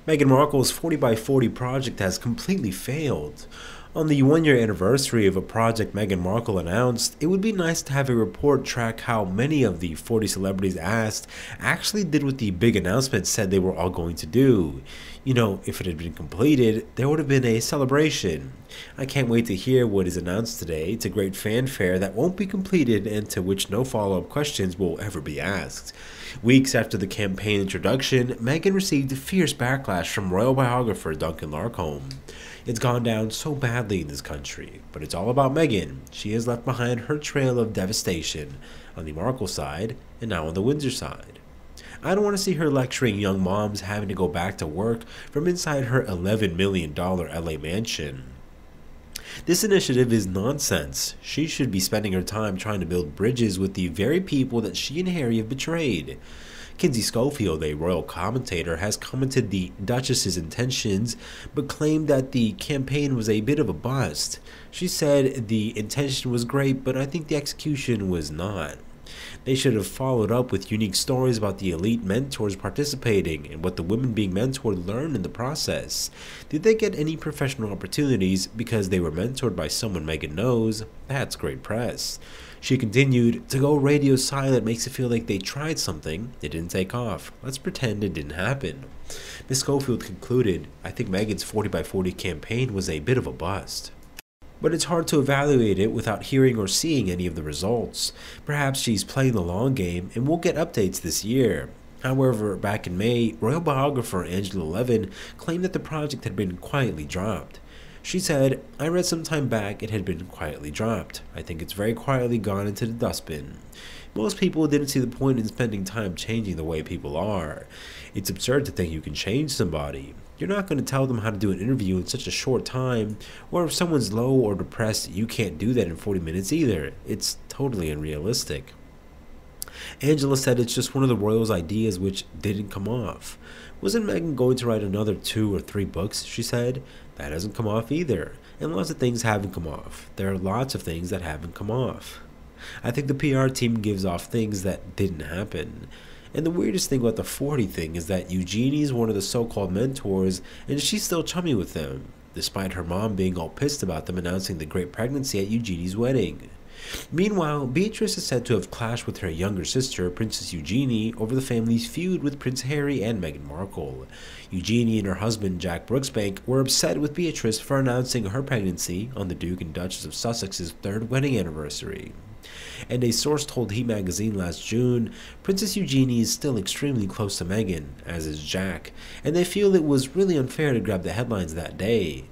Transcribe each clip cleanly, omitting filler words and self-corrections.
Meghan Markle's 40 by 40 project has completely failed. On the one-year anniversary of a project Meghan Markle announced, it would be nice to have a report track how many of the 40 celebrities asked actually did what the big announcement said they were all going to do. You know, if it had been completed, there would have been a celebration. I can't wait to hear what is announced today to great fanfare that won't be completed and to which no follow-up questions will ever be asked. Weeks after the campaign introduction, Meghan received fierce backlash from royal biographer Duncan Larcombe. It's gone down so badly in this country, but it's all about Meghan. She has left behind her trail of devastation on the Markle side and now on the Windsor side. I don't want to see her lecturing young moms having to go back to work from inside her $11 million LA mansion. This initiative is nonsense. She should be spending her time trying to build bridges with the very people that she and Harry have betrayed. Kinsey Schofield, a royal commentator, has commented the Duchess's intentions, but claimed that the campaign was a bit of a bust. She said the intention was great, but I think the execution was not. They should have followed up with unique stories about the elite mentors participating and what the women being mentored learned in the process. Did they get any professional opportunities because they were mentored by someone Meghan knows? That's great press. She continued, to go radio silent makes it feel like they tried something, it didn't take off. Let's pretend it didn't happen. Ms. Schofield concluded, I think Meghan's 40 by 40 campaign was a bit of a bust. But it's hard to evaluate it without hearing or seeing any of the results. Perhaps she's playing the long game and we'll get updates this year. However, back in May, royal biographer Angela Levin claimed that the project had been quietly dropped. She said, I read some time back it had been quietly dropped. I think it's very quietly gone into the dustbin. Most people didn't see the point in spending time changing the way people are. It's absurd to think you can change somebody. You're not going to tell them how to do an interview in such a short time, or if someone's low or depressed, you can't do that in 40 minutes either. It's totally unrealistic. Angela said it's just one of the royals' ideas which didn't come off. Wasn't Meghan going to write another 2 or 3 books, she said? That hasn't come off either, and lots of things haven't come off. There are lots of things that haven't come off. I think the PR team gives off things that didn't happen. And the weirdest thing about the 40 thing is that Eugenie's one of the so-called mentors, and she's still chummy with them, despite her mom being all pissed about them announcing the great pregnancy at Eugenie's wedding. Meanwhile, Beatrice is said to have clashed with her younger sister, Princess Eugenie, over the family's feud with Prince Harry and Meghan Markle. Eugenie and her husband, Jack Brooksbank, were upset with Beatrice for announcing her pregnancy on the Duke and Duchess of Sussex's 3rd wedding anniversary. And a source told He magazine last June, Princess Eugenie is still extremely close to Meghan, as is Jack, and they feel it was really unfair to grab the headlines that day.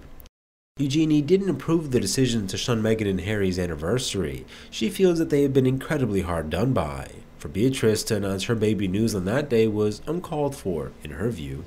Eugenie didn't approve of the decision to shun Meghan and Harry's anniversary. She feels that they have been incredibly hard done by. For Beatrice to announce her baby news on that day was uncalled for, in her view.